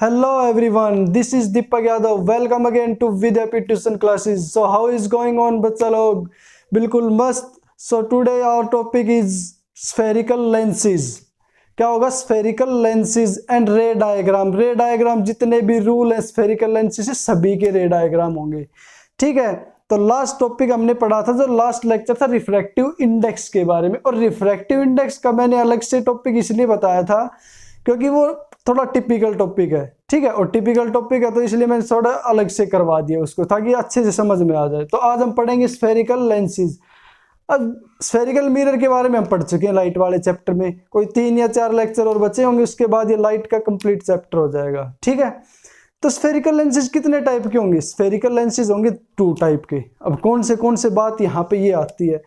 Hello everyone, this is Deepak Yadav. Welcome again to Vidyapeeth Tuition Classes. So how is going on बच्चा लोग? बिल्कुल मस्त. So today our topic is spherical lenses. क्या होगा? Spherical lenses and ray diagram. Ray diagram जितने भी rule है spherical lenses से सभी के ray diagram होंगे. ठीक है. तो लास्ट टॉपिक हमने पढ़ा था, जो लास्ट लेक्चर था रिफ्रैक्टिव इंडेक्स के बारे में. और रिफ्रैक्टिव इंडेक्स का मैंने अलग से टॉपिक इसलिए बताया था क्योंकि वो थोड़ा टिपिकल टॉपिक है. ठीक है, और टिपिकल टॉपिक है तो इसलिए मैंने थोड़ा अलग से करवा दिया उसको ताकि अच्छे से समझ में आ जाए. तो आज हम पढ़ेंगे स्फेरिकल लेंसेज. अब स्फेरिकल मिरर के बारे में हम पढ़ चुके हैं लाइट वाले चैप्टर में. कोई 3 या 4 लेक्चर और बचे होंगे, उसके बाद ये लाइट का कंप्लीट चैप्टर हो जाएगा. ठीक है. तो स्फेरिकल लेंसेज कितने टाइप के होंगे? स्फेरिकल लेंसेज होंगे 2 टाइप के. अब कौन से बात यहाँ पे ये आती है.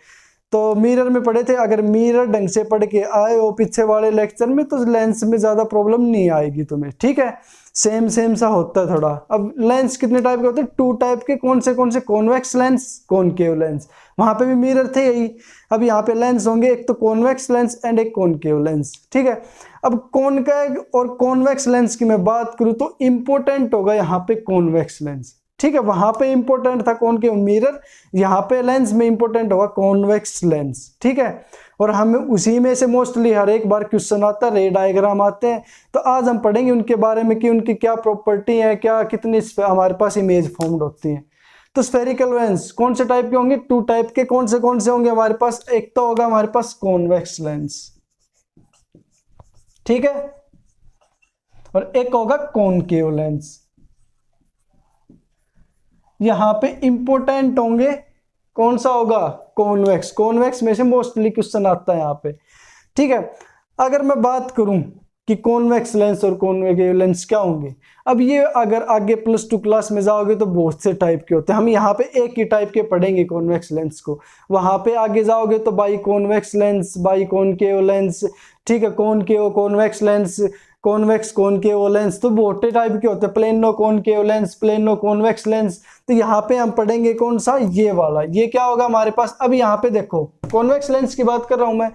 तो मिरर में पढ़े थे. अगर मिरर ढंग से पढ़ के आए हो पीछे वाले लेक्चर में तो लेंस में ज्यादा प्रॉब्लम नहीं आएगी तुम्हें. ठीक है, सेम सा होता है थोड़ा. अब लेंस कितने टाइप के होते हैं? 2 टाइप के. कौन से? Convex lens, concave lens. वहां पे भी मिरर थे यही. अब यहाँ पे लेंस होंगे, एक तो कॉन्वेक्स लेंस एंड एक कॉनकेव लेंस. ठीक है. अब कॉनकेव और कॉन्वेक्स लेंस की मैं बात करूं तो इंपॉर्टेंट होगा यहाँ पे कॉन्वेक्स लेंस. ठीक है, वहां पे इंपॉर्टेंट था कॉनकेव मिरर, यहाँ पे लेंस में इंपॉर्टेंट होगा कॉन्वेक्स लेंस. ठीक है. और हमें उसी में से मोस्टली हर एक बार क्वेश्चन आता है, रे डायग्राम आते हैं. तो आज हम पढ़ेंगे उनके बारे में कि उनकी क्या प्रॉपर्टी है, क्या कितनी हमारे पास इमेज फॉर्म्ड होती है. तो स्फेरिकल लेंस कौन से टाइप के होंगे? 2 टाइप के. कौन से होंगे हमारे पास? एक तो होगा हमारे पास कॉन्वेक्स लेंस. ठीक है. और एक होगा कॉनकेव लेंस. यहां पे इंपॉर्टेंट होंगे. कौन सा होगा? कॉन्वेक्स. कॉन्वेक्स में से मोस्टली क्वेश्चन आता है यहां पे. ठीक है. अगर मैं बात करूं कि कॉन्वेक्स लेंस और कॉनकेव लेंस क्या होंगे, अब ये अगर आगे +2 क्लास में जाओगे तो बहुत से टाइप के होते हैं. हम यहाँ पे एक ही टाइप के पढ़ेंगे कॉन्वेक्स लेंस को. वहां पे आगे जाओगे तो by convex lens, by concave lens. ठीक है, concave convex lens, convex concave lens. तो बहुत टाइप के होते हैं. Plano concave lens, plano convex lens. तो यहाँ पे हम पढ़ेंगे कौन सा? ये वाला. ये क्या होगा हमारे पास? अब यहाँ पे देखो, कॉन्वेक्स लेंस की बात कर रहा हूं मैं.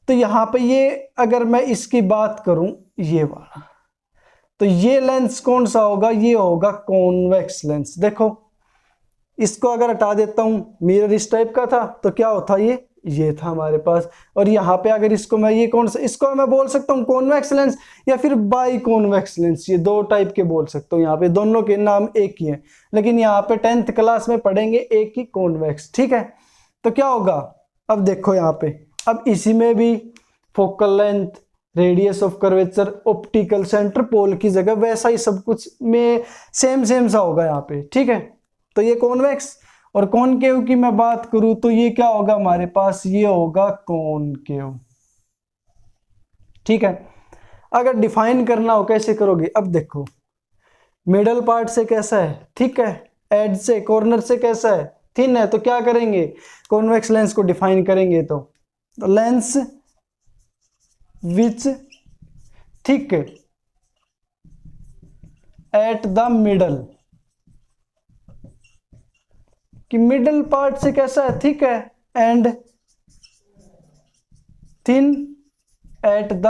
तो यहाँ पे ये अगर मैं इसकी बात करूं, ये वाला, तो ये लेंस कौन सा होगा? ये होगा कॉन्वेक्स लेंस. देखो, इसको अगर हटा देता हूं, मिरर इस टाइप का था तो क्या होता? ये था हमारे पास. और यहाँ पे अगर इसको मैं, ये कौन सा, इसको मैं बोल सकता हूँ कॉन्वेक्स लेंस या फिर बाई कॉन्वेक्स लेंस. ये 2 टाइप के बोल सकता हूँ. यहाँ पे दोनों के नाम एक ही है, लेकिन यहाँ पे 10th क्लास में पढ़ेंगे एक ही कॉन्वेक्स. ठीक है. तो क्या होगा? अब देखो यहाँ पे, अब इसी में भी focal length, radius of curvature, optical centre, pole की जगह, वैसा ही सब कुछ में सेम सा होगा यहाँ पे. ठीक है. तो ये कॉन्वेक्स. और कॉनकेव की मैं बात करूं तो ये क्या होगा हमारे पास? ये होगा कॉनकेव. ठीक है. अगर डिफाइन करना हो कैसे करोगे? अब देखो, मिडल पार्ट से कैसा है? ठीक है. एज से, कॉर्नर से कैसा है? थिन है. तो क्या करेंगे? कॉन्वेक्स लेंस को डिफाइन करेंगे तो lens which thick at the middle, कि मिडल पार्ट से कैसा है? थिक है. And thin at the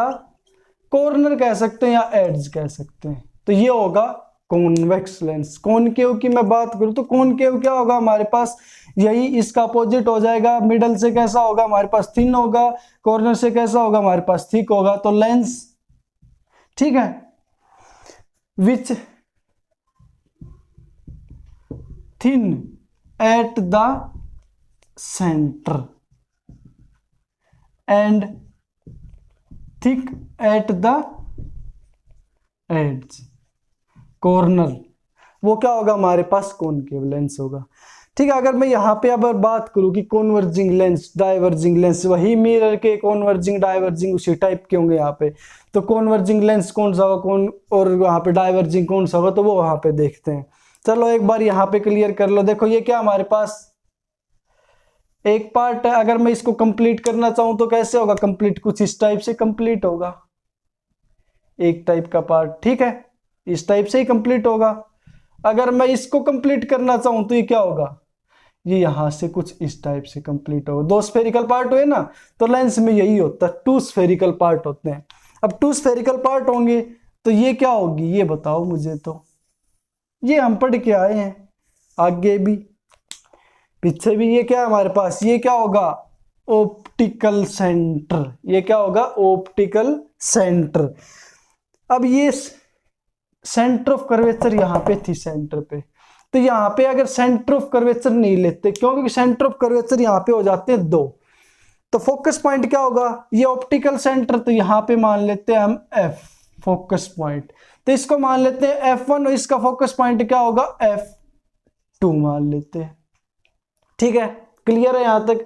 corner कह सकते हैं या एड्ज कह सकते हैं. तो ये होगा कॉन्वेक्स लेंस. कॉनकेव की मैं बात करूं तो कॉनकेव क्या होगा हमारे पास? यही इसका अपोजिट हो जाएगा. मिडल से कैसा होगा हमारे पास? थिन होगा. कॉर्नर से कैसा होगा हमारे पास? थिक होगा. तो लेंस, ठीक है, which thin at the centre and thick at the edge, corner, वो क्या होगा हमारे पास? कॉनकेव लेंस होगा. ठीक है. अगर मैं यहाँ पे अब बात करूँ कि कॉन्वर्जिंग लेंस, डाइवर्जिंग लेंस, वही मिरर के कॉन्वर्जिंग डाइवर्जिंग उसी टाइप के होंगे यहाँ पे. तो कॉन्वर्जिंग लेंस कौन सा होगा, और वहाँ पे डाइवर्जिंग कौन सा होगा, तो वो वहाँ पे देखते हैं. चलो एक बार यहाँ पे क्लियर कर लो. देखो, ये क्या हमारे पास एक पार्ट है. अगर मैं इसको कंप्लीट करना चाहूं तो कैसे होगा कंप्लीट? कुछ इस टाइप से कंप्लीट होगा. एक टाइप का पार्ट. ठीक है. इस टाइप से ही कंप्लीट होगा. अगर मैं इसको कंप्लीट करना चाहूं तो ये क्या होगा? ये यहां से कुछ इस टाइप से कंप्लीट होगा. 2 स्फेरिकल पार्ट हुए ना, तो लेंस में यही होता है. 2 स्फेरिकल पार्ट होते हैं. अब 2 स्फेरिकल पार्ट होंगे तो ये क्या होगी ये बताओ मुझे। तो ये हम पढ़ के आए हैं, आगे भी पीछे भी। ये क्या है हमारे पास, ये क्या होगा, ऑप्टिकल सेंटर। ये क्या होगा, ऑप्टिकल सेंटर। अब ये सेंटर ऑफ कर्वेचर यहाँ पे थी, सेंटर पे। तो यहाँ पे अगर सेंटर ऑफ कर्वेचर नहीं लेते, क्योंकि सेंटर ऑफ कर्वेचर यहाँ पे हो जाते हैं दो, तो फोकस पॉइंट क्या होगा, ये ऑप्टिकल सेंटर। तो यहाँ पे मान लेते हैं हम एफ फोकस पॉइंट। तो इसको मान लेते हैं F1 और इसका फोकस पॉइंट क्या होगा, F2 मान लेते हैं। ठीक है, क्लियर है यहां तक।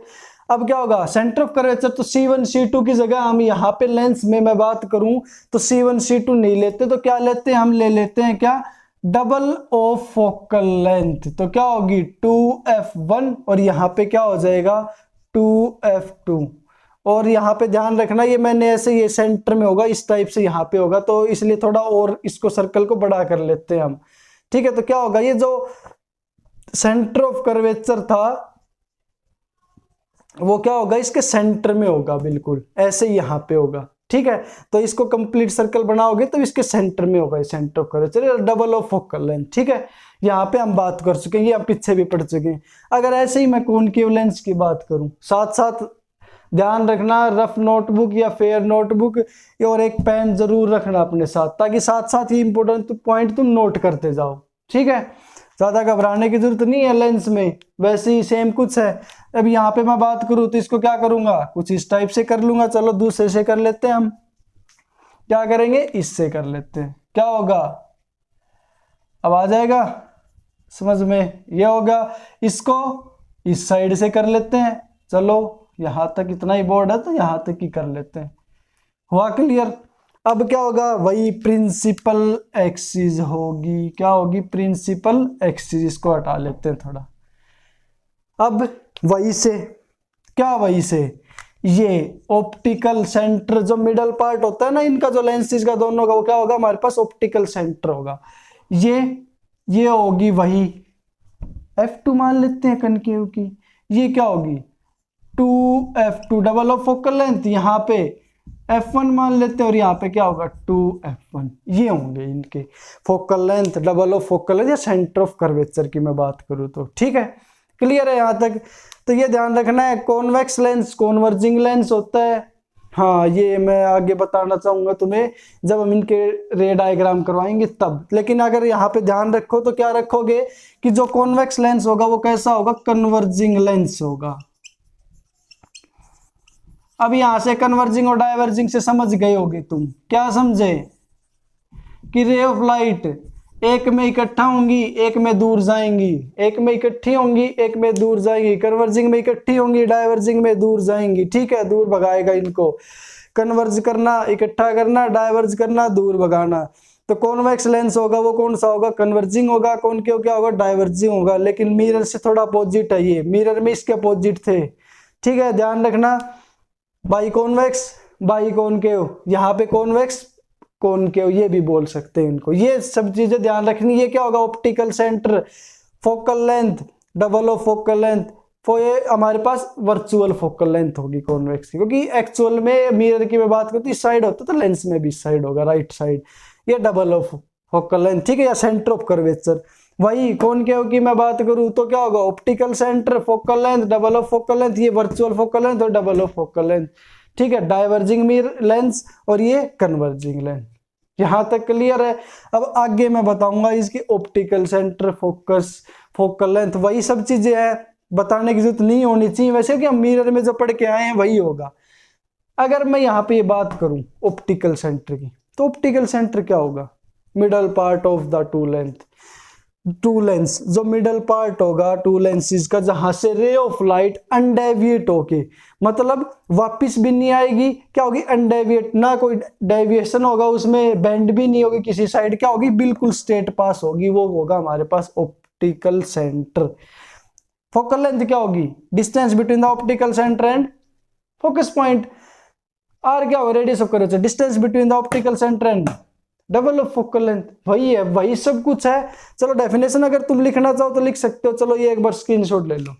अब क्या होगा, सेंटर ऑफ कर्वेचर तो C1 C2 की जगह हम यहाँ पे लेंस में मैं बात करूं तो C1 C2 नहीं लेते, तो क्या लेते हैं, हम ले लेते हैं क्या, डबल ऑफ फोकल लेंथ। तो क्या होगी 2F1 और यहाँ पे क्या हो जाएगा 2F2। और यहाँ पे ध्यान रखना, ये मैंने ऐसे ये सेंटर में होगा इस टाइप से यहाँ पे होगा, तो इसलिए थोड़ा और इसको सर्कल को बड़ा कर लेते हैं हम। ठीक है, तो क्या होगा, ये जो सेंटर ऑफ कर्वेचर था वो क्या होगा, इसके सेंटर में होगा, बिल्कुल ऐसे ही यहाँ पे होगा। ठीक है, तो इसको कंप्लीट सर्कल बनाओगे तो इसके सेंटर में होगा centre of curvature, double of focal length. ठीक है, यहाँ पे हम बात कर चुके हैं, ये हम पीछे भी पढ़ चुके हैं। अगर ऐसे ही मैं कॉनकेव लेंस की बात करूं, साथ साथ ध्यान रखना, रफ नोटबुक या फेयर नोटबुक और एक पेन जरूर रखना अपने साथ, ताकि साथ साथ ही इंपोर्टेंट पॉइंट तुम नोट करते जाओ। ठीक है, ज्यादा घबराने की जरूरत नहीं है लेंस में, वैसे ही सेम कुछ है। अब यहाँ पे मैं बात करूँ तो इसको क्या करूंगा, कुछ इस टाइप से कर लूंगा। चलो दूसरे से कर लेते हैं हम, क्या करेंगे, इससे कर लेते हैं। क्या होगा, अब आ जाएगा समझ में, ये होगा। इसको इस साइड से कर लेते हैं। चलो यहां तक इतना ही बोर्ड है तो यहां तक ही कर लेते हैं, हुआ क्लियर। अब क्या होगा, वही प्रिंसिपल एक्सिस होगी, क्या होगी, प्रिंसिपल एक्सिस। इसको हटा लेते हैं थोड़ा। अब वही से क्या, वही से ये ऑप्टिकल सेंटर जो मिडल पार्ट होता है ना इनका, जो लेंसेज का दोनों का, वो क्या होगा हमारे पास ऑप्टिकल सेंटर होगा। ये होगी वही F2 मान लेते हैं कनकेव की। ये क्या होगी 2F2 double of focal length, यहाँ पे F1 मान लेते हैं और यहाँ पे क्या होगा 2F1। ये होंगे इनके focal length, double of focal length या सेंटर ऑफ कर्वेचर की मैं बात करूँ तो। ठीक है, क्लियर है यहाँ तक। तो ये ध्यान रखना है, कॉन्वेक्स लेंस कॉन्वर्जिंग लेंस होता है। हाँ, ये मैं आगे बताना चाहूंगा तुम्हें जब हम इनके रे डायग्राम करवाएंगे तब। लेकिन अगर यहाँ पे ध्यान रखो तो क्या रखोगे कि जो कॉन्वेक्स लेंस होगा वो कैसा होगा, कन्वर्जिंग लेंस होगा। अब यहां से कन्वर्जिंग और डाइवर्जिंग से समझ गए होगे तुम, क्या समझे कि रे ऑफ लाइट एक में इकट्ठा होंगी, एक में दूर जाएंगी, एक में इकट्ठी होंगी, एक में दूर जाएंगी, कन्वर्जिंग में इकट्ठी होंगी, डाइवर्जिंग में दूर जाएंगी। ठीक है, दूर भगाएगा इनको, कन्वर्ज करना इकट्ठा करना, डाइवर्ज करना दूर भगाना। तो कॉन्वेक्स लेंस होगा वो कौन सा होगा, कन्वर्जिंग होगा। कॉनकेव क्या होगा, डाइवर्जिंग होगा। लेकिन मिरर से थोड़ा अपोजिट है, ये मिरर में इसके अपोजिट थे। ठीक है, ध्यान रखना, बाई कॉन्वेक्स बाई कॉनकेव, यहाँ पे कॉन्वेक्स कॉनकेव ये भी बोल सकते हैं इनको। ये सब चीजें ध्यान रखनी। ये क्या होगा, optical centre, focal length, double of focal length. ये हमारे पास वर्चुअल फोकल लेंथ होगी कॉन्वेक्स की, क्योंकि एक्चुअल में मिरर की मैं बात करती इस साइड होता तो लेंस में भी इस साइड होगा, राइट साइड। ये डबल ऑफ फोकल लेंथ। ठीक है, या सेंटर ऑफ कर्वेचर। वही कॉनकेव की मैं बात करूं तो क्या होगा, optical centre, focal length, double of focal length. ये वर्चुअल फोकल लेंथ और डबल ऑफ फोकल लेंथ। ठीक है, डाइवर्जिंग मिरर लेंस और ये कन्वर्जिंग लेंस। यहां तक क्लियर है। अब आगे मैं बताऊंगा इसकी optical centre, focus, focal length, वही सब चीजें हैं, बताने की जरूरत नहीं होनी चाहिए वैसे, कि हम मिरर में जो पढ़ के आए हैं वही होगा। अगर मैं यहाँ पे ये बात करूं ऑप्टिकल सेंटर की, तो ऑप्टिकल सेंटर क्या होगा, middle part of the two length, two lens, जो मिडल पार्ट होगा टू लेंसेज का, जहां से रे ऑफ लाइट अनडेविएट होके, मतलब वापस भी नहीं आएगी, क्या होगी अनडेविएट, ना कोई डेविएशन होगा उसमें, बेंड भी नहीं होगी किसी साइड, क्या होगी बिल्कुल स्ट्रेट पास होगी, वो होगा हमारे पास ऑप्टिकल सेंटर। फोकल लेंथ क्या होगी, distance between the optical centre and focus point. R क्या होगा, radius of curvature, distance between the optical centre and double of focal length. वही है, वही सब कुछ है। चलो डेफिनेशन अगर तुम लिखना चाहो तो लिख सकते हो। चलो ये एक बार स्क्रीनशॉट ले लो।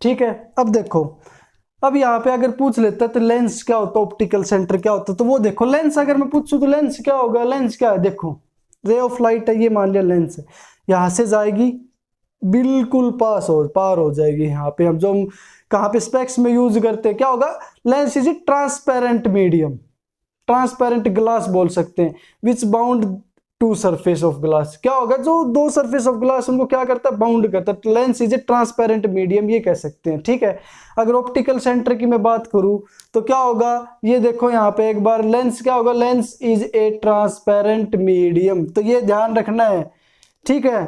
ठीक है। अब देखो, अब यहाँ पे अगर पूछ लेता है तो लेंस क्या होता है, ऑप्टिकल सेंटर क्या होता है, तो वो देखो लेंस अगर मैं पूछूं तो लेंस क्या होगा, लेंस क्या है, देखो रे ऑफ लाइट है, ये मान लिया लेंस है, यहाँ से जाएगी बिल्कुल पार हो जाएगी। यहाँ पे हम जो कहाँ पे स्पेक्स में यूज करते हैं क्या होगा, lens is a transparent medium, transparent glass बोल सकते हैं, which bound to surface of glass, क्या होगा जो दो सरफेस ऑफ ग्लास उनको क्या करता है, बाउंड करता है। Lens is a transparent medium ये कह सकते हैं, ठीक है। अगर ऑप्टिकल सेंटर की मैं बात करूं तो क्या होगा, ये देखो यहाँ पे एक बार लेंस क्या होगा, lens is a transparent medium, तो ये ध्यान रखना है, ठीक है।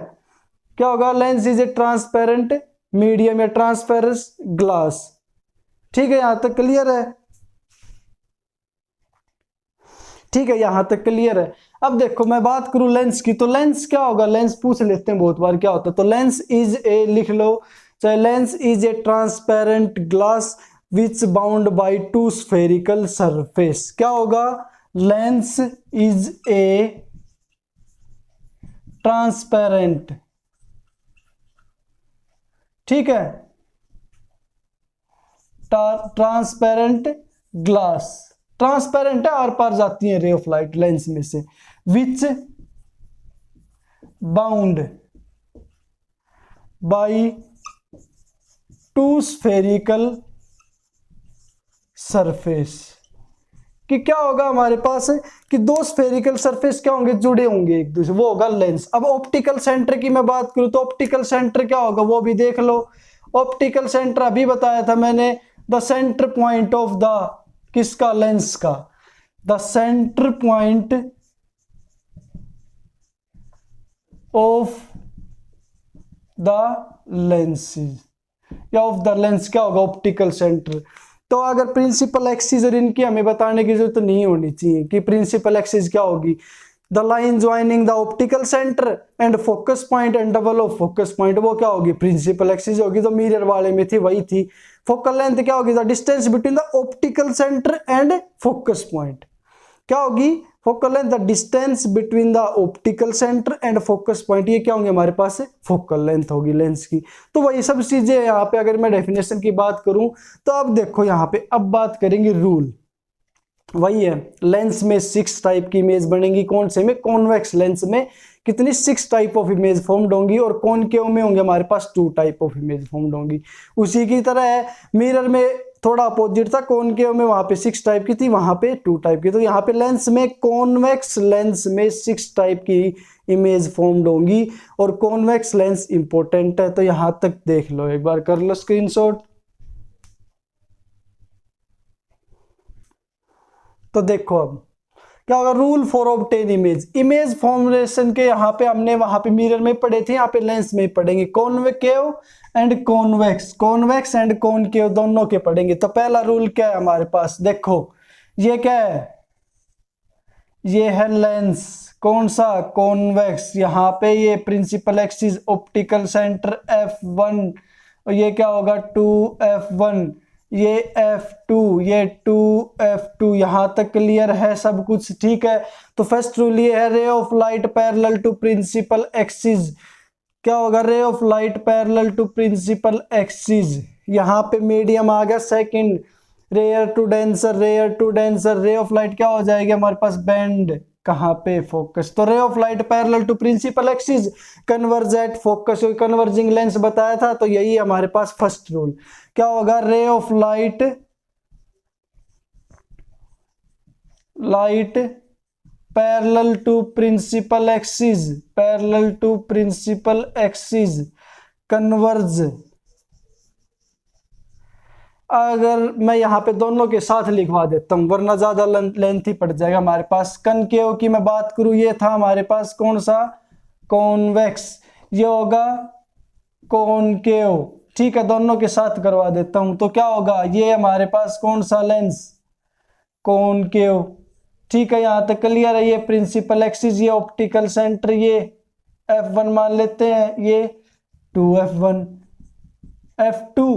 क्या होगा, lens is a transparent medium या ट्रांसपेरेंस ग्लास, ठीक है। यहां तक क्लियर है, ठीक है, यहां तक क्लियर है। अब देखो मैं बात करूं लेंस की, तो लेंस क्या होगा, लेंस पूछ लेते हैं बहुत बार क्या होता है, तो लेंस इज ए, लिख लो चाहे, lens is a transparent glass which bound by two spherical surface, क्या होगा, लेंस इज ए ट्रांसपेरेंट, ठीक है, ट्रांसपेरेंट ग्लास, ट्रांसपेरेंट है, आर पार जाती है रे ऑफ लाइट लेंस में से, which bound by two spherical surface, कि क्या होगा हमारे पास कि दो स्फेरिकल सरफेस क्या होंगे, जुड़े होंगे एक दूसरे, वो होगा लेंस। अब ऑप्टिकल सेंटर की मैं बात करूं तो ऑप्टिकल सेंटर क्या होगा वो भी देख लो। ऑप्टिकल सेंटर अभी बताया था मैंने, the centre point of the, किसका, लेंस का, the centre point of the lenses या ऑफ द लेंस क्या होगा, ऑप्टिकल सेंटर। तो अगर प्रिंसिपल एक्सिस और इनकी हमें बताने की जरूरत नहीं होनी चाहिए कि प्रिंसिपल एक्सिस क्या होगी, the line joining the optical centre and focus point and double of focus point, वो क्या होगी, प्रिंसिपल एक्सिस होगी। तो मिरर वाले में थी वही थी। फोकल लेंथ क्या होगी, the distance between the optical centre and focus point, क्या होगी, focal length, the distance between the optical centre and focus point, ये क्या होंगे हमारे पास है, फोकल लेंथ होगी लेंस की। तो वही सब चीजें यहाँ पे अगर मैं डेफिनेशन की बात करूं तो अब देखो यहाँ पे अब बात करेंगे रूल, वही है, लेंस में 6 टाइप की इमेज बनेंगी, कौन से में, कॉन्वेक्स लेंस में कितनी 6 टाइप ऑफ इमेज फॉर्म्ड होंगी, और कॉनकेव में होंगे हमारे पास 2 टाइप ऑफ इमेज फॉर्म्ड होंगी। उसी की तरह है मिरर में थोड़ा अपोजिट था, कॉनकेव में वहां पे 6 टाइप की थी, वहां पे 2 टाइप की। तो यहाँ पे लेंस में, कॉन्वेक्स लेंस में 6 टाइप की इमेज फॉर्म्ड होंगी, और कॉन्वेक्स लेंस इंपॉर्टेंट है, तो यहां तक देख लो, एक बार कर लो स्क्रीनशॉट। तो देखो अब क्या होगा, rule for obtain image, image formation के यहाँ पे हमने वहां पे मिरर में पढ़े थे, यहाँ पे लेंस में पढ़ेंगे, concave and convex, convex and concave दोनों के पढ़ेंगे। तो पहला रूल क्या है हमारे पास, देखो ये क्या है, ये है लेंस, कौन सा, कॉन्वेक्स, यहाँ पे ये principal axis optical centre F1, और ये क्या होगा 2F1, ये F2, ये 2F2, यहां तक क्लियर है सब कुछ, ठीक है। तो फर्स्ट रूल ये है, ray of light parallel to principal axis, क्या होगा, ray of light parallel to principal axis, यहाँ पे मीडियम आ गया। Second, rare to denser, rare to denser, ray of light क्या हो जाएगी हमारे पास, बैंड, कहां पे, फोकस। तो ray of light parallel to principal axis, converge at focus, converging lens बताया था, तो यही हमारे पास फर्स्ट रूल। क्या होगा, ray of light parallel to principal axis, parallel to principal axis, converge, अगर मैं यहाँ पे दोनों के साथ लिखवा देता हूं वरना ज्यादा लेंथी पड़ जाएगा हमारे पास। कनकेव की मैं बात करूं, ये था हमारे पास कौन सा, कॉन्वेक्स, ये होगा कॉनकेव, ठीक है, दोनों के साथ करवा देता हूं। तो क्या होगा, ये हमारे पास कौन सा लेंस, कॉनकेव, ठीक है, यहां तक क्लियर है। ये प्रिंसिपल एक्सिस, ये ऑप्टिकल सेंटर, ये F1 मान लेते हैं, ये 2F1, F2,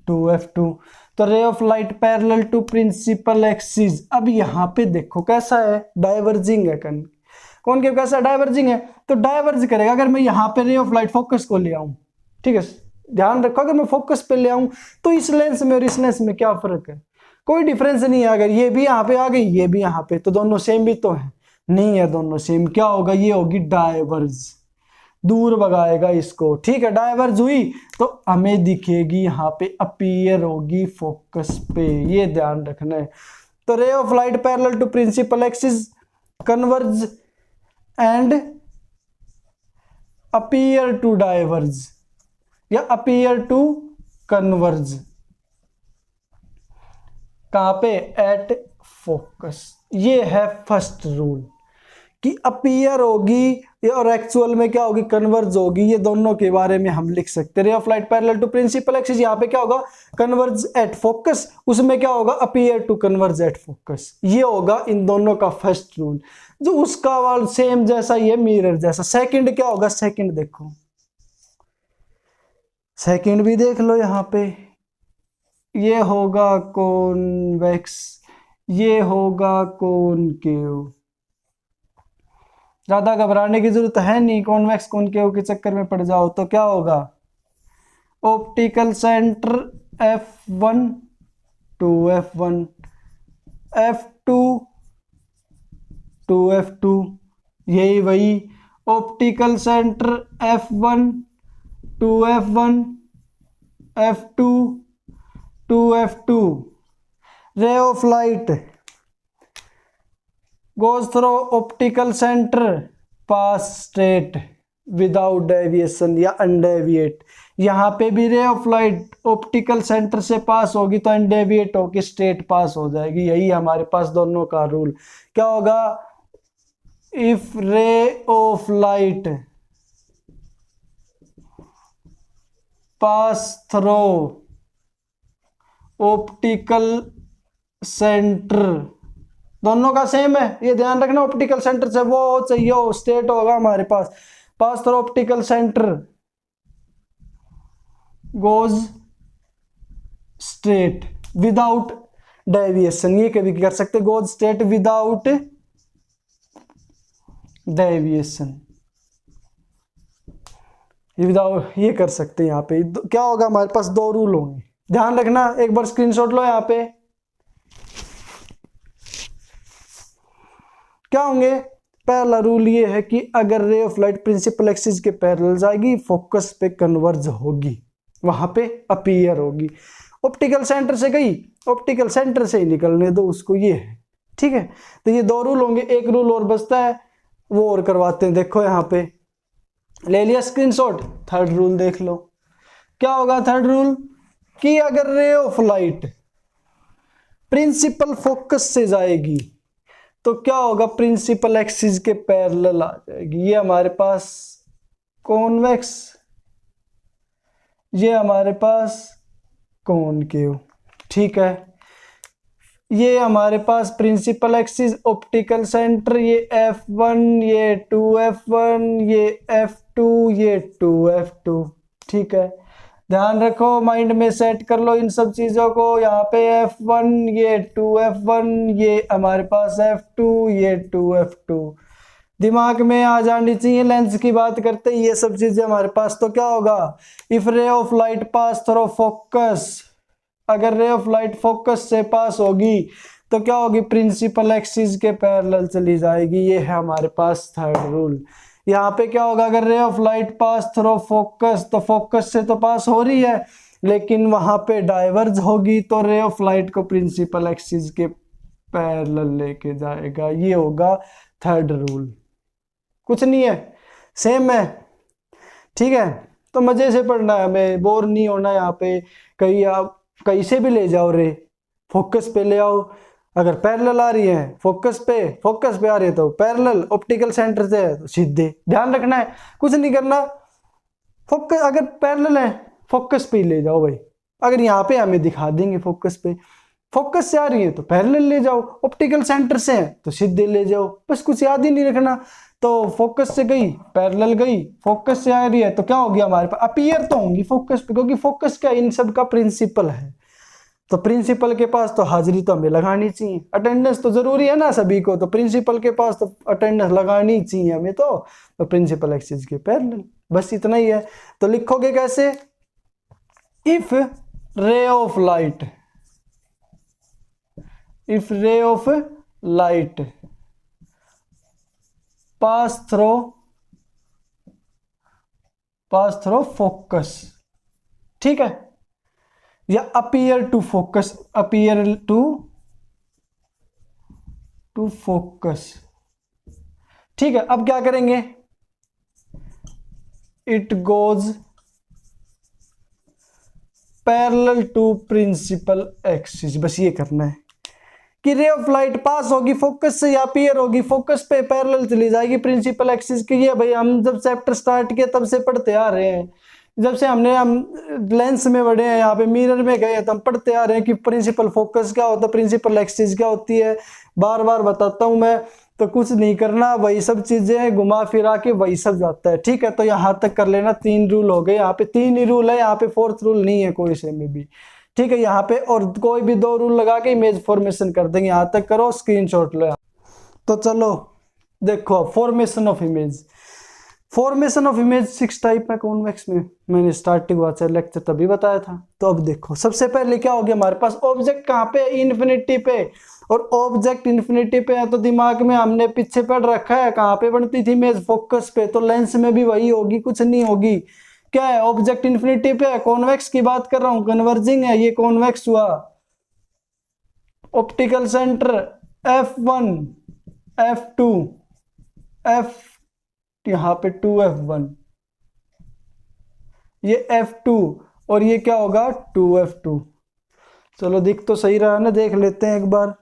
2F2। तो ray of light parallel to principal axis. अब यहां पे देखो कैसा है, डाइवर्जिंग है, कौन के कैसा डाइवर्जिंग है, तो डाइवर्ज करेगा। अगर मैं यहां पे रे ऑफ लाइट फोकस को ले आऊं, ठीक है, ध्यान रखो, अगर मैं फोकस पे ले आऊं तो इस लेंस में और इस लेंस में क्या फर्क है, कोई डिफरेंस नहीं है। अगर ये भी यहाँ पे आ गई, ये भी यहाँ पे, तो दोनों सेम भी तो है, नहीं है दोनों सेम। क्या होगा, ये होगी डायवर्ज, दूर भगाएगा इसको। ठीक है, डायवर्ज हुई तो हमें दिखेगी यहाँ पे, अपीयर होगी फोकस पे, ये ध्यान रखना है। तो ray of light parallel to principal axis converge and appear to diverge या अपीयर टू कन्वर्ज, कहां पे, एट फोकस। ये है फर्स्ट रूल कि अपीयर होगी और एक्चुअल में क्या होगी, कन्वर्ज होगी। ये दोनों के बारे में हम लिख सकते हैं। Ray of light parallel to principal axis, यहाँ पे क्या होगा, कन्वर्ज एट फोकस, उसमें क्या होगा, appear to converge at focus. ये होगा इन दोनों का फर्स्ट रूल। जो उसका वाल सेम जैसा ही है, मिरर जैसा। सेकंड क्या होगा, सेकंड देखो, सेकंड भी देख लो यहाँ पे, ये होगा कॉन्वेक्स, ये होगा कॉनकेव। ज्यादा घबराने की जरूरत है नहीं, कॉन्वेक्स कॉनकेव के चक्कर में पड़ जाओ तो क्या होगा, optical centre F1 to F1, F2 to F2, यही वही optical centre F1 to F1, F2 to F2। Ray of light goes through optical center, pass straight without deviation या undeviate। यहाँ पे भी रे ऑफ लाइट ऑप्टिकल सेंटर से पास होगी तो अनडेविएट होगी, स्ट्रेट पास हो जाएगी। यही हमारे पास दोनों का रूल। क्या होगा, इफ रे of light pass through optical centre, दोनों का सेम है, ये ध्यान रखना। ऑप्टिकल सेंटर से वो चाहिए हो, स्ट्रेट होगा हमारे पास। Pass through optical centre goes straight without deviation, ये कभी कर सकते, गोज स्ट्रेट विदाउट डेविएशन, ये कर सकते हैं। यहाँ पे क्या होगा, हमारे पास दो रूल होंगे, ध्यान रखना। एक बार स्क्रीनशॉट लो, यहाँ पे क्या होंगे। पहला रूल ये है कि अगर ray of light principal axis के पैरेलल जाएगी, फोकस पे कन्वर्ज होगी, वहां पे अपीयर होगी। ऑप्टिकल सेंटर से गई, ऑप्टिकल सेंटर से ही निकलने दो उसको, ये है। ठीक है, तो ये दो रूल होंगे। एक रूल और बचता है, वो और करवाते हैं। देखो यहाँ पे ले लिया स्क्रीनशॉट, थर्ड रूल देख लो। क्या होगा थर्ड रूल, कि अगर ray of light principal focus से जाएगी तो क्या होगा, प्रिंसिपल एक्सिस के पैरेलल आ जाएगी। ये हमारे पास कॉन्वेक्स, ये हमारे पास कॉनकेव। ठीक है, ये हमारे पास प्रिंसिपल एक्सिस, ऑप्टिकल सेंटर, ये F1, ये 2F1, ये F2, ये 2F2। ठीक है, ध्यान रखो, माइंड में सेट कर लो इन सब चीजों को। यहाँ पे F1, ये 2F1, ये हमारे पास F2, ये 2F2 दिमाग में आ जानी चाहिए। लेंस की बात करते हैं, ये सब चीजें हमारे पास। तो क्या होगा, इफ रे of light pass through focus, अगर रे ऑफ लाइट फोकस से पास होगी तो क्या होगी, प्रिंसिपल एक्सिस के पैरेलल चली जाएगी। ये है हमारे पास थर्ड रूल। यहाँ पे क्या होगा, अगर ray of light pass through focus, तो फोकस से तो पास हो रही है लेकिन वहां पे डाइवर्ज होगी, तो रे ऑफ लाइट को प्रिंसिपल एक्सिस के पैरेलल लेके जाएगा। ये होगा थर्ड रूल। कुछ नहीं है, सेम है। ठीक है, तो मजे से पढ़ना है, हमें बोर नहीं होना। यहाँ पे कहीं आप कहीं से भी ले जाओ, रे फोकस पे ले आओ। अगर पैरेलल आ रही है फोकस पे आ रही है तो पैरेलल, ऑप्टिकल सेंटर से है तो सीधे। ध्यान रखना है, कुछ नहीं करना। फोकस अगर पैरेलल है फोकस पे ही ले जाओ भाई। अगर यहाँ पे हमें दिखा देंगे फोकस पे, फोकस से आ रही है तो पैरेलल ले जाओ, ऑप्टिकल सेंटर से है तो सीधे ले जाओ। बस कुछ याद ही नहीं रखना। तो फोकस से गई, पैरेलल गई, फोकस से आ रही है तो क्या हो गया, हमारे पास अपीयर तो होंगी फोकस पे, क्योंकि फोकस क्या इन सब का प्रिंसिपल है। तो प्रिंसिपल के पास तो हाजिरी तो हमें लगानी चाहिए, अटेंडेंस तो जरूरी है ना सभी को। तो प्रिंसिपल के पास तो अटेंडेंस लगानी चाहिए हमें। तो प्रिंसिपल एक्सिस के पैरेलल, बस इतना ही है। तो लिखोगे कैसे, इफ रे of light, if ray of light pass through focus, ठीक है, या appear to focus, appear to focus, ठीक है। अब क्या करेंगे, it goes parallel to principal axis, बस ये करना है कि रे ऑफ लाइट पास होगी फोकस से या अपीयर होगी, फोकस पे पैरेलल चली जाएगी प्रिंसिपल एक्सिस की। ये भाई हम जब चैप्टर स्टार्ट किया तब से पढ़ते आ रहे हैं, जब से हम लेंस में बढ़े हैं, यहाँ पे मिरर में गए तो हम पढ़ते आ रहे हैं कि प्रिंसिपल फोकस क्या होता है, प्रिंसिपल एक्सिस क्या होती है, बार बार बताता हूँ मैं। तो कुछ नहीं करना, वही सब चीजें घुमा फिरा के वही सब जाता है, ठीक है। तो यहाँ तक कर लेना, 3 रूल हो गए, यहाँ पे 3 ही रूल है, यहाँ पे 4th रूल नहीं है कोई से में भी, ठीक है। यहाँ पे और कोई भी 2 रूल लगा के इमेज फॉर्मेशन कर देंगे, यहाँ तक करो, स्क्रीनशॉट लो। तो चलो देखो, formation of image, formation of image 6 type है कॉन्वेक्स में, मैंने स्टार्टिंग वाला लेक्चर तभी बताया था। तो अब देखो, सबसे पहले क्या हो गया हमारे पास, ऑब्जेक्ट कहाँ पे, इन्फिनिटी पे, और ऑब्जेक्ट इन्फिनिटी पे है तो दिमाग में हमने पीछे पढ़ रखा है कहाँ पे बनती थी इमेज, फोकस पे। तो लेंस में भी वही होगी, कुछ नहीं होगी। क्या है, ऑब्जेक्ट इन्फिनिटी पे है, कॉन्वेक्स की बात कर रहा हूं, कन्वर्जिंग है, ये कॉन्वेक्स हुआ। Optical centre F1 F2 F, यहां पे 2F1, ये F2, और ये क्या होगा 2F2। चलो दिख तो सही रहा है ना, देख लेते हैं एक बार।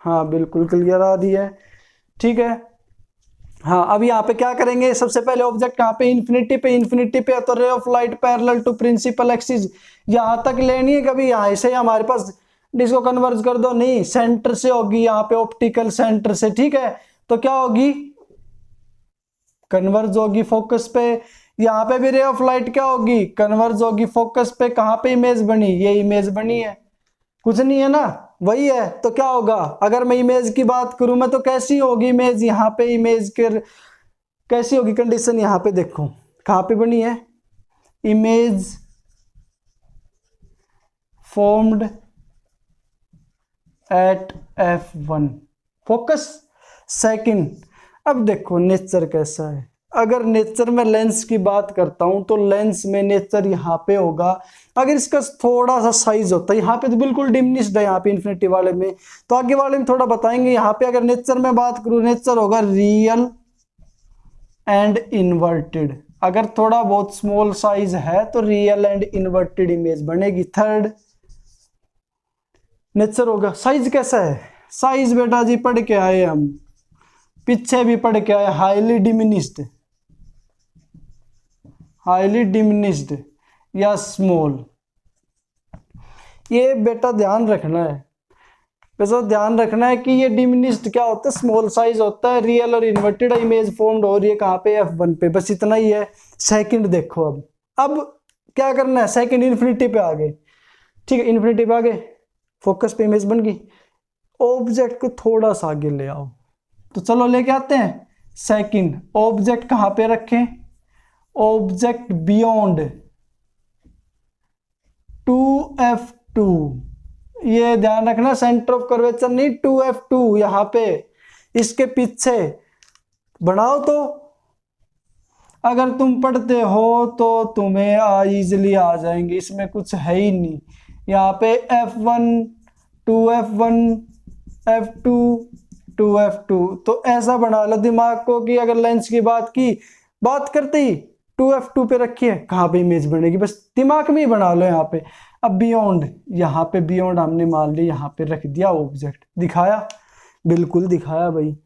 हाँ बिल्कुल क्लियर आ रही है, ठीक है। हाँ अब यहाँ पे क्या करेंगे, सबसे पहले ऑब्जेक्ट कहाँ पे, इन्फिनिटी पे, इन्फिनिटी पे तो ray of light parallel to principal axis, यहाँ तक लेनी है कभी, यहाँ से हमारे पास, इसको कन्वर्ज कर दो, नहीं सेंटर से होगी, यहाँ पे ऑप्टिकल सेंटर से, ठीक है। तो क्या होगी, कन्वर्ज होगी फोकस पे। यहाँ पे भी रे ऑफ लाइट क्या होगी, कन्वर्ज होगी फोकस पे। कहाँ पे इमेज बनी, ये इमेज बनी है, कुछ नहीं है ना, वही है। तो क्या होगा, अगर मैं इमेज की बात करूं मैं, तो कैसी होगी इमेज, यहाँ पे इमेज के कैसी होगी कंडीशन, यहाँ पे देखो कहाँ पे बनी है, image formed at F1 focus second. अब देखो नेचर कैसा है, अगर नेचर में लेंस की बात करता हूं तो लेंस में नेचर यहाँ पे होगा, अगर इसका थोड़ा सा साइज होता है, यहाँ पे तो बिल्कुल डिमिनिश्ड है, यहाँ पे इन्फिनिटी वाले में, तो आगे वाले में थोड़ा बताएंगे। यहाँ पे अगर नेचर में बात करूं, नेचर होगा रियल एंड इन्वर्टेड, अगर थोड़ा बहुत स्मॉल साइज है तो रियल एंड इन्वर्टेड इमेज बनेगी। थर्ड नेचर होगा, साइज कैसा है, साइज बेटा जी पढ़ के आए हम, पीछे भी पढ़ के आए, हाईली डिमिनिश्ड, हाईली डिमिनिश्ड या स्मॉल। ये बेटा ध्यान रखना है, वैसे ध्यान रखना है कि ये डिमिनिश्ड क्या होता है, स्मॉल साइज होता है, रियल और इन्वर्टेड इमेज फॉर्म्ड हो रही है कहाँ पे, F1 पे, बस इतना ही है। सेकंड देखो, अब क्या करना है, सेकंड इन्फिनिटी पे आ गए, ठीक है, इन्फिनिटी पे आ गए, फोकस पे इमेज बन गई, ऑब्जेक्ट को थोड़ा सा आगे ले आओ, तो चलो लेके आते हैं। सेकंड ऑब्जेक्ट कहाँ पे रखें, ऑब्जेक्ट बियॉन्ड 2F2, ये ध्यान रखना, सेंटर ऑफ कर्वेचर नहीं 2F2, यहाँ पे इसके पीछे बनाओ। तो अगर तुम पढ़ते हो तो तुम्हें इजिली आ जाएंगे, इसमें कुछ है ही नहीं। यहाँ पे F1 2F1 F2 2F2, तो ऐसा बना लो दिमाग को कि अगर लेंस की बात करते ही 2F2 पे रखिए, कहाँ पे इमेज बनेगी, बस दिमाग में ही बना लो यहाँ पे। अब बियॉन्ड, यहाँ पे बियॉन्ड हमने मान ली, यहाँ पे रख दिया ऑब्जेक्ट, दिखाया, बिल्कुल दिखाया भाई।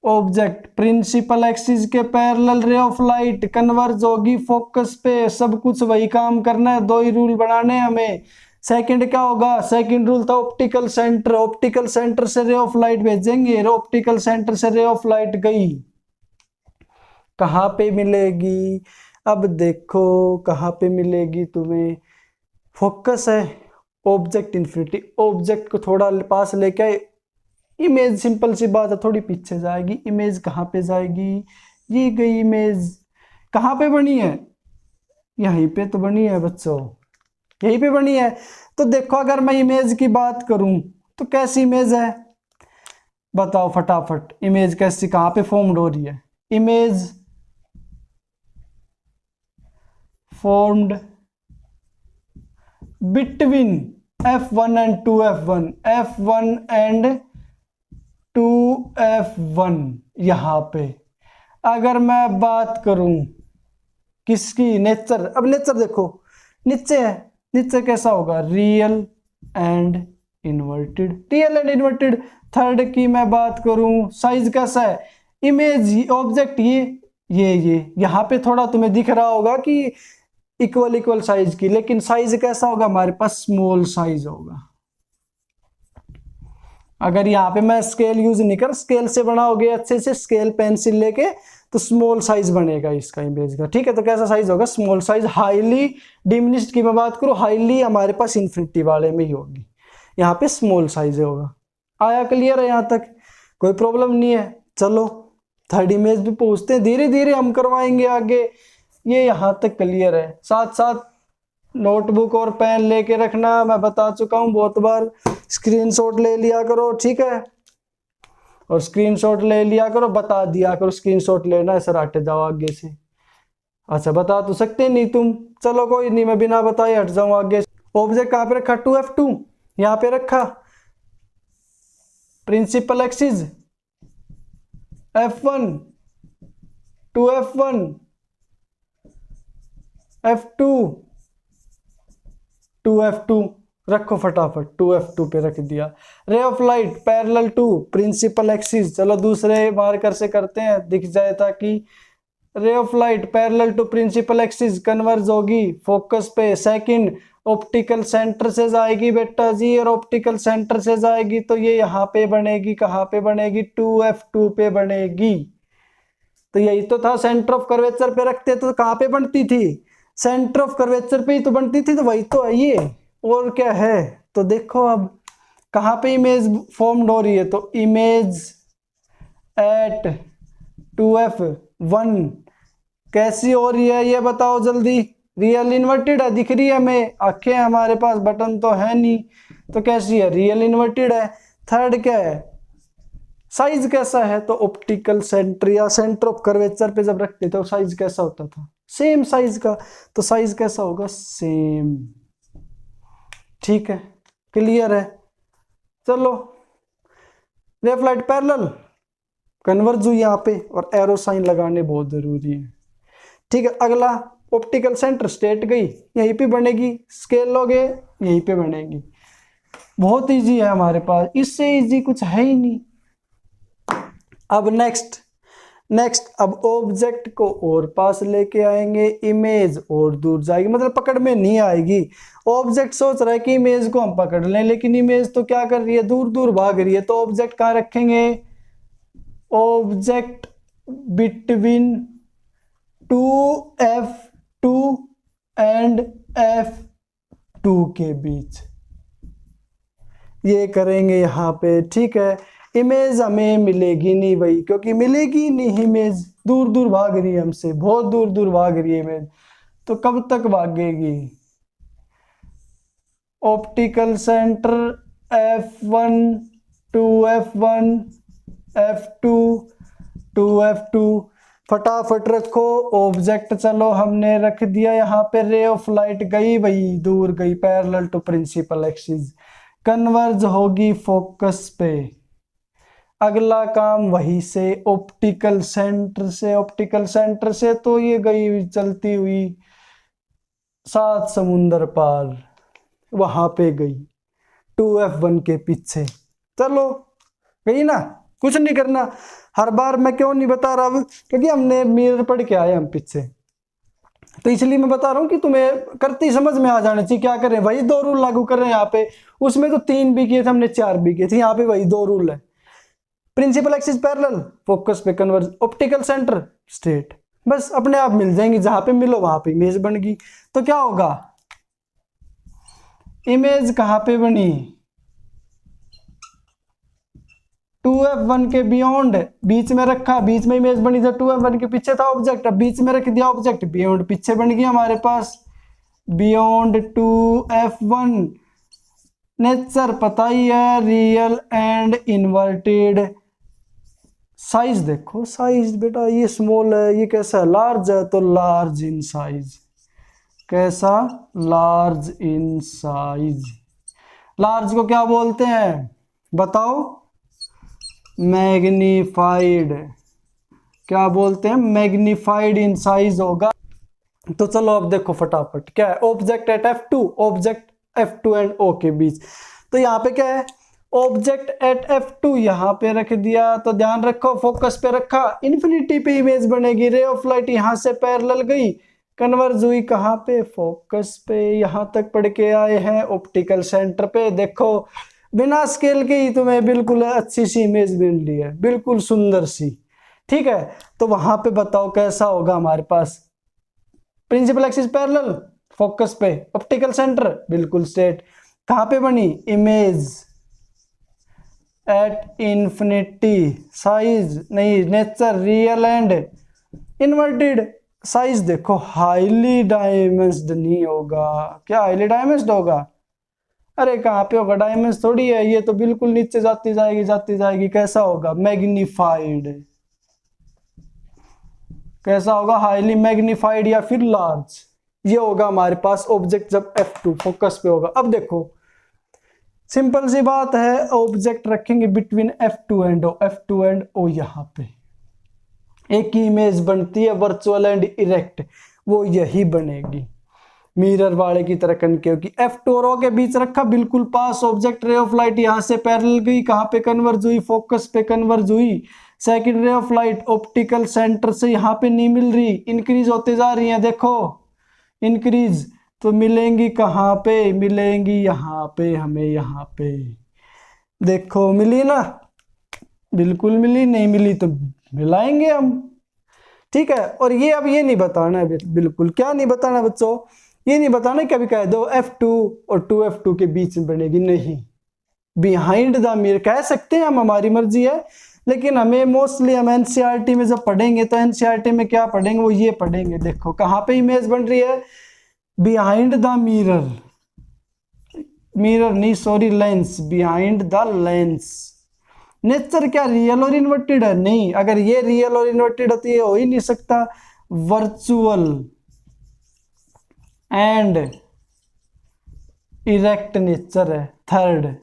ऑब्जेक्ट प्रिंसिपल एक्सिस के पैरेलल रे ऑफ लाइट कन्वर्ज होगी फोकस पे, सब कुछ वही काम करना है, 2 ही रूल बनाने हैं हमें। सेकंड क्या होगा, सेकंड रूल था ऑप्टिकल सेंटर, ऑप्टिकल सेंटर से रे ऑफ लाइट भेजेंगे, ऑप्टिकल सेंटर से रे ऑफ लाइट गई, कहाँ पे मिलेगी, अब देखो कहाँ पे मिलेगी तुम्हें, फोकस है, ऑब्जेक्ट इन्फिनिटी, ऑब्जेक्ट को थोड़ा पास लेके आए, इमेज सिंपल सी बात है थोड़ी पीछे जाएगी, इमेज कहाँ पे जाएगी, ये गई इमेज, कहाँ पे बनी है, यहीं पे तो बनी है बच्चों, यहीं पे बनी है। तो देखो अगर मैं इमेज की बात करूं तो कैसी इमेज है, बताओ फटाफट। इमेज कैसी, कहां पे फॉर्म्ड हो रही है? Image formed between F1 and 2F1, F1 and 2F1। यहां पे अगर मैं बात करूं किसकी, नेचर। अब नेचर देखो नीचे है, नीचे कैसा होगा? Real and inverted, real and inverted. Third की मैं बात करूं, साइज कैसा है? इमेज ऑब्जेक्ट ये यहाँ पे थोड़ा तुम्हें दिख रहा होगा कि इक्वल साइज की, लेकिन साइज कैसा होगा हमारे पास? स्मॉल साइज होगा। अगर यहाँ पे मैं स्केल यूज नहीं कर, स्केल से बनाओगे अच्छे से, स्केल पेंसिल लेके, तो स्मॉल साइज बनेगा इसका इमेज का, ठीक है। तो कैसा साइज होगा? Small size. हाईली डिमिनिश्ड की मैं बात करूं, हाईली हमारे पास इन्फिनिटी वाले में ही होगी, यहाँ पे स्मॉल साइज होगा। आया क्लियर है यहाँ तक? कोई प्रॉब्लम नहीं है। चलो थर्ड इमेज भी पूछते हैं, धीरे धीरे हम करवाएंगे आगे। ये यहाँ तक क्लियर है। साथ साथ नोटबुक और पेन लेके रखना, मैं बता चुका हूँ बहुत बार। स्क्रीनशॉट ले लिया करो, ठीक है, और स्क्रीनशॉट ले लिया करो, बता दिया करो। स्क्रीनशॉट लेना है, सर हट जाओ आगे से। अच्छा बता तो सकते नहीं तुम, चलो कोई नहीं, मैं बिना बताए हट जाऊं आगे। ऑब्जेक्ट कहाँ पे रखा? 2F2 यहाँ पे रखा। Principal axis F1, 2F1, F2, 2F2 रखो फटाफट। 2F2 पे रख दिया। Ray of light parallel to principal axis, चलो दूसरे मार्कर से करते हैं, दिख जाए ताकि। Ray of light parallel to principal axis converge होगी फोकस पे। सेकंड ऑप्टिकल सेंटर से जाएगी बेटा जी, और ऑप्टिकल सेंटर से जाएगी तो ये यहाँ पे बनेगी। कहाँ पे बनेगी? 2F2 पे बनेगी। तो यही तो था, सेंटर ऑफ कर्वेचर पे रखते तो कहाँ पे बनती थी? सेंटर ऑफ कर्वेचर पे ही तो बनती थी। तो वही तो है ये, और क्या है? तो देखो अब कहाँ पे इमेज फॉर्म्ड हो रही है? तो इमेज एट 2F1 कैसी हो रही है ये बताओ जल्दी। रियल इन्वर्टेड है, दिख रही है हमें, आंखें हमारे पास, बटन तो है नहीं, तो कैसी है? रियल इन्वर्टेड है। थर्ड क्या है? साइज कैसा है? तो ऑप्टिकल सेंटर या सेंटर ऑफ कर्वेचर पे जब रखते तो साइज कैसा होता था? सेम साइज का। तो साइज कैसा होगा? सेम। ठीक है, क्लियर है। चलो रे ऑफ लाइट पैरेलल कन्वर्ज हुई यहाँ पे, और एरो साइन लगाने बहुत जरूरी है, ठीक है। अगला ऑप्टिकल सेंटर स्ट्रेट गई, यहीं पे बनेगी। स्केल लोगे यहीं पे बनेगी। बहुत इजी है हमारे पास, इससे इजी कुछ है ही नहीं। अब नेक्स्ट अब ऑब्जेक्ट को और पास लेके आएंगे, इमेज और दूर जाएगी, मतलब पकड़ में नहीं आएगी। ऑब्जेक्ट सोच रहा है कि इमेज को हम पकड़ लें, लेकिन इमेज तो क्या कर रही है? दूर दूर भाग रही है। तो ऑब्जेक्ट कहाँ रखेंगे? Object between 2F2 and F2 के बीच ये करेंगे यहाँ पे, ठीक है। इमेज हमें मिलेगी नहीं भाई, क्योंकि मिलेगी नहीं इमेज, दूर दूर भाग रही है हमसे, बहुत दूर दूर भाग रही है इमेज। तो कब तक भागेगी? Optical centre F1, 2F1, F2, 2F2 फटाफट रखो ऑब्जेक्ट। चलो हमने रख दिया यहाँ पे। रे ऑफ लाइट गई भाई, दूर गई, parallel to principal axis, converge होगी फोकस पे। अगला काम वहीं से, ऑप्टिकल सेंटर से। ऑप्टिकल सेंटर से तो ये गई चलती हुई 7 समुंदर पार, वहां पे गई 2F1 के पीछे। चलो गई ना, कुछ नहीं करना। हर बार मैं क्यों नहीं बता रहा अब, क्योंकि हमने मिरर पढ़ के आए हम पीछे, तो इसलिए मैं बता रहा हूँ कि तुम्हें करते समझ में आ जाना चाहिए। क्या करें? वही 2 रूल लागू कर रहे हैं यहाँ पे। उसमें तो 3 भी किए थे हमने, 4 भी किए थे, यहाँ पे वही 2 रूल है। प्रिंसिपल एक्सिस पैरेलल, फोकस पे कन्वर्ज, ऑप्टिकल सेंटर स्ट्रेट, बस अपने आप मिल जाएंगी। जहां पे मिलो वहां पे इमेज बन गई। तो क्या होगा? इमेज कहां पे बनी? 2F1 के बियॉन्ड, बीच में रखा, बीच में इमेज बनी। था 2F1 के पीछे था ऑब्जेक्ट, अब बीच में रख दिया ऑब्जेक्ट, बियॉन्ड पीछे बन गया हमारे पास। Beyond to F1। नेचर पता ही है, रियल एंड इन्वर्टेड। साइज देखो, साइज बेटा ये स्मॉल है, ये कैसा है, लार्ज है, तो लार्ज इन साइज। कैसा, लार्ज इन साइज। लार्ज को क्या बोलते हैं बताओ, मैग्नीफाइड। क्या बोलते हैं, मैग्नीफाइड इन साइज होगा। तो चलो अब देखो फटाफट, क्या है, object at F2, object F2 and O के बीच। तो यहाँ पे क्या है, ऑब्जेक्ट एट F2 यहाँ पे रख दिया, तो ध्यान रखो फोकस पे रखा, इन्फिनिटी पे इमेज बनेगी, रे ऑफ लाइट यहाँ से पैरेलल गई, कन्वर्ज हुई कहाँ पे, फोकस पे। यहाँ तक पढ़ के आए हैं ऑप्टिकल सेंटर पे, देखो बिना स्केल के ही तुम्हें बिल्कुल अच्छी सी इमेज मिल रही है, बिल्कुल सुंदर सी। ठीक है, तो वहां पे बताओ कैसा होगा हमारे पास, प्रिंसिपल एक्सिस पैरेलल, फोकस पे, ऑप्टिकल सेंटर बिल्कुल स्ट्रेट। कहां पे बनी, इमेज एट इंफिनिटी, साइज नहीं, nature, real and inverted. Size देखो हाईली डायमेंस्ड नहीं होगा, क्या हाईली डायमेंस्ड होगा, अरे कहाँ पे होगा, डायमेंस थोड़ी है, ये तो बिल्कुल नीचे जाती जाएगी जाती जाएगी। कैसा होगा, मैग्नीफाइड। कैसा होगा, हाईली मैग्नीफाइड या फिर लार्ज। ये होगा हमारे पास ऑब्जेक्ट जब F2 फोकस पे होगा। अब देखो सिंपल सी बात है, ऑब्जेक्ट रखेंगे between F2 and O, F2 and O यहाँ पे एक ही इमेज बनती है, वर्चुअल एंड इरेक्ट, वो यही बनेगी मिरर वाले की तरह कनकेव की। F2 और O के बीच रखा, बिल्कुल पास, ऑब्जेक्ट, रे ऑफ लाइट यहाँ से पैरेलल गई, कहाँ पे कन्वर्ज हुई, फोकस पे कन्वर्ज हुई। सेकंड रे ऑफ लाइट ऑप्टिकल सेंटर से यहाँ पे नहीं मिल रही, इंक्रीज होते जा रही है, देखो इंक्रीज, तो मिलेंगी कहाँ पे, मिलेंगी यहाँ पे, हमें यहाँ पे देखो मिली ना, बिल्कुल मिली, नहीं मिली तो मिलाएंगे हम। ठीक है, और ये अब ये नहीं बताना है, बिल्कुल क्या नहीं बताना बच्चों, ये नहीं बताना कभी कह दो F2 और 2F2 के बीच में बनेगी, नहीं, बिहाइंड द मिरर कह सकते हैं हम, हमारी मर्जी है, लेकिन हमें मोस्टली हम एनसीईआरटी में जब पढ़ेंगे तो एनसीईआरटी में क्या पढ़ेंगे, वो ये पढ़ेंगे, देखो कहाँ पे इमेज बन रही है, बिहाइंड द मिरर, मिरर नहीं sorry lens, behind the lens. Nature क्या रियल और इन्वर्टेड है, नहीं, अगर ये रियल और इन्वर्टेड है तो ये हो ही नहीं सकता, वर्चुअल एंड इरेक्ट नेचर है। थर्ड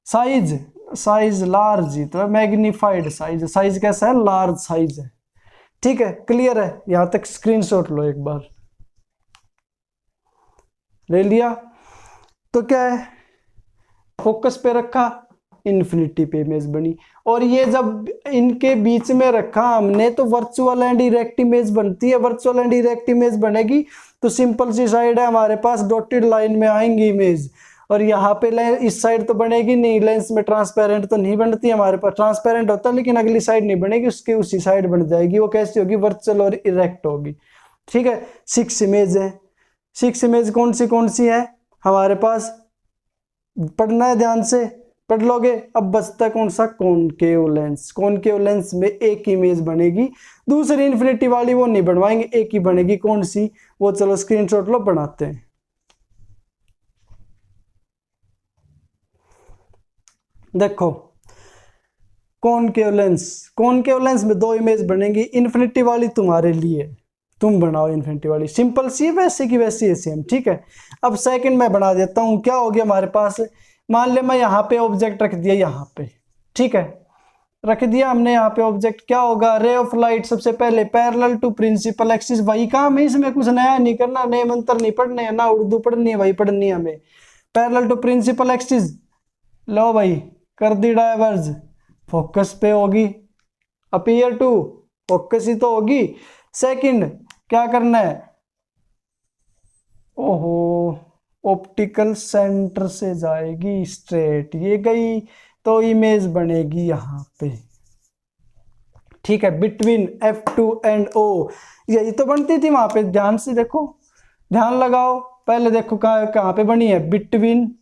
साइज, साइज लार्ज ही तो मैग्नीफाइड साइज, साइज कैसा है, लार्ज साइज है। ठीक है, क्लियर है, यहां तक स्क्रीनशॉट लो एक बार, ले लिया। तो क्या है, फोकस पे रखा, इन्फिनिटी पे इमेज बनी, और ये जब इनके बीच में रखा हमने तो वर्चुअल एंड इरेक्ट इमेज बनती है, वर्चुअल एंड इरेक्ट इमेज बनेगी तो सिंपल सी साइड है हमारे पास, डॉटेड लाइन में आएंगी इमेज, और यहाँ पे इस साइड तो बनेगी नहीं, लेंस में ट्रांसपेरेंट तो नहीं बनती हमारे पास, ट्रांसपेरेंट होता है लेकिन अगली साइड नहीं बनेगी, उसकी उसी साइड बन जाएगी, वो कैसी होगी, वर्चुअल और इरेक्ट होगी। ठीक है, 6 इमेज है, 6 इमेज कौन सी है हमारे पास, पढ़ना है ध्यान से, पढ़ लोगे। अब बचता कौन सा, कॉनकेव लेंस, कॉनकेव लेंस में एक इमेज बनेगी, दूसरी इन्फिनिटी वाली वो नहीं बनवाएंगे, एक ही बनेगी, कौन सी, वो चलो स्क्रीनशॉट लो, बनाते हैं। देखो कॉनकेव लेंस में 2 इमेज बनेगी, इन्फिनिटी वाली तुम्हारे लिए, तुम बनाओ इन्फिनिटी वाली, सिंपल सी वैसे की वैसी है सेम। ठीक है, अब सेकंड मैं बना देता हूं, क्या हो गया हमारे पास, मान ले मैं यहाँ पे ऑब्जेक्ट रख दिया, यहाँ पे, ठीक है, रख दिया हमने यहाँ पे ऑब्जेक्ट, क्या होगा, रे ऑफ लाइट सबसे पहले पैरेलल टू प्रिंसिपल एक्सिस, वही काम है, इसमें कुछ नया नहीं करना, नए मंत्र नहीं पढ़ने, ना उर्दू पढ़नी है, वही पढ़नी है हमें, पैरेलल टू प्रिंसिपल एक्सिस, लो भाई कर दी डायवर्ज, फोकस पे होगी, अपीयर टू, फोकस ही तो होगी। सेकंड क्या करना है, ओहो ऑप्टिकल सेंटर से जाएगी स्ट्रेट, ये गई तो इमेज बनेगी यहाँ पे। ठीक है, बिटवीन F2 एंड O, यही तो बनती थी वहां पे, ध्यान से देखो, ध्यान लगाओ, पहले देखो कहाँ पे बनी है, बिटवीन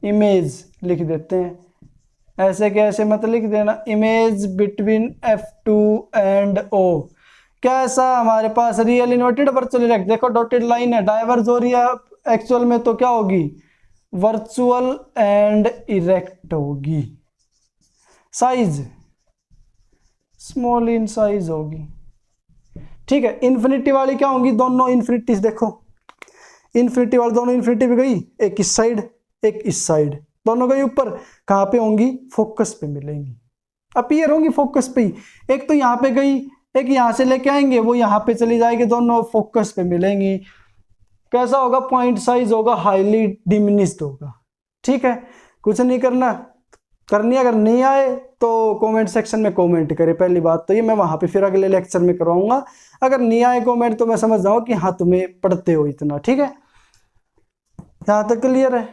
इमेज लिख देते हैं, ऐसे कैसे मत लिख देना, image between F2 and O, कैसा हमारे पास रियल इन्वर्टेड वर्चुअल इरेक्ट, देखो डॉटेड लाइन है, डाइवर्ज हो रही है एक्चुअल में, तो क्या होगी, वर्चुअल एंड इरेक्ट होगी। साइज स्मॉल इन साइज होगी, ठीक है। इन्फिनिटी वाली क्या होंगी, दोनों इन्फिनिटीज देखो, इन्फिनिटी वाली दोनों इन्फिनिटी पे गई, एक इस साइड एक इस साइड, दोनों गई ऊपर, कहाँ पे होंगी, फोकस पे मिलेंगी, अपीयर होंगी फोकस पे ही। एक तो यहाँ पे गई, एक यहाँ से लेके आएंगे, वो यहाँ पे चली जाएगी, दोनों फोकस पे मिलेंगी। कैसा होगा, पॉइंट साइज होगा हाईली डिमिनिश्ड होगा, ठीक है। कुछ नहीं करना, करनी अगर नहीं आए तो कमेंट सेक्शन में कमेंट करें, पहली बात तो ये, मैं वहां पे फिर अगले लेक्चर में करवाऊंगा। अगर नहीं आए कमेंट तो मैं समझ जाऊँ कि हाँ तुम्हें पढ़ते हो इतना, ठीक है। यहां तक क्लियर है।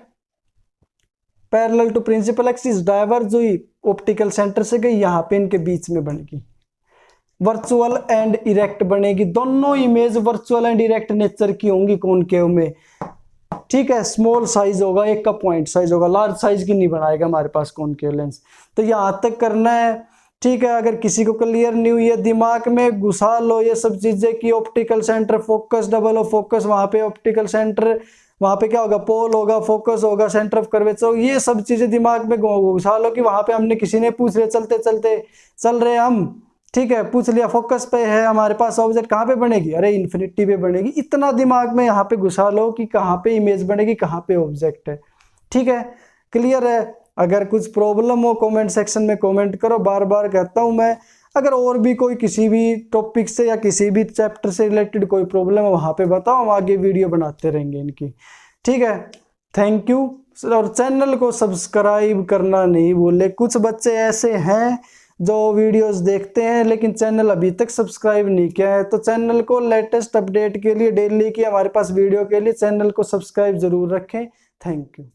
Parallel to principal axis diverge हुई, ऑप्टिकल सेंटर से गई, यहाँ पे इनके बीच में बनेगी, वर्चुअल एंड इरेक्ट बनेगी। दोनों image virtual and erect nature की होंगी कॉनकेव में, ठीक है। स्मॉल साइज होगा, एक का पॉइंट साइज होगा, लार्ज साइज की नहीं बनाएगा हमारे पास कॉनकेव लेंस। तो यहां तक करना है, ठीक है। अगर किसी को क्लियर नहीं हुई है, दिमाग में घुसा लो ये सब चीजें कि optical centre focus, double of focus, वहां पे ऑप्टिकल सेंटर, वहां पे क्या होगा, पोल होगा, फोकस होगा, सेंटर ऑफ कर्वेचर, ये सब चीजें दिमाग में घुसा लो कि वहां पे हमने किसी ने पूछ लिया, चलते चलते चल रहे हम, ठीक है, पूछ लिया फोकस पे है हमारे पास ऑब्जेक्ट, कहाँ पे बनेगी, अरे इन्फिनिटी पे बनेगी। इतना दिमाग में यहाँ पे घुसा लो कि कहाँ पे इमेज बनेगी, कहाँ पे ऑब्जेक्ट है, ठीक है। क्लियर है। अगर कुछ प्रॉब्लम हो कमेंट सेक्शन में कमेंट करो, बार बार कहता हूँ मैं। अगर और भी कोई किसी भी टॉपिक से या किसी भी चैप्टर से रिलेटेड कोई प्रॉब्लम है वहाँ पे बताओ, हम आगे वीडियो बनाते रहेंगे इनकी, ठीक है। Thank you. और चैनल को सब्सक्राइब करना नहीं भूले। कुछ बच्चे ऐसे हैं जो वीडियोस देखते हैं लेकिन चैनल अभी तक सब्सक्राइब नहीं किया है, तो चैनल को लेटेस्ट अपडेट के लिए, डेली की हमारे पास वीडियो के लिए चैनल को सब्सक्राइब जरूर रखें। Thank you.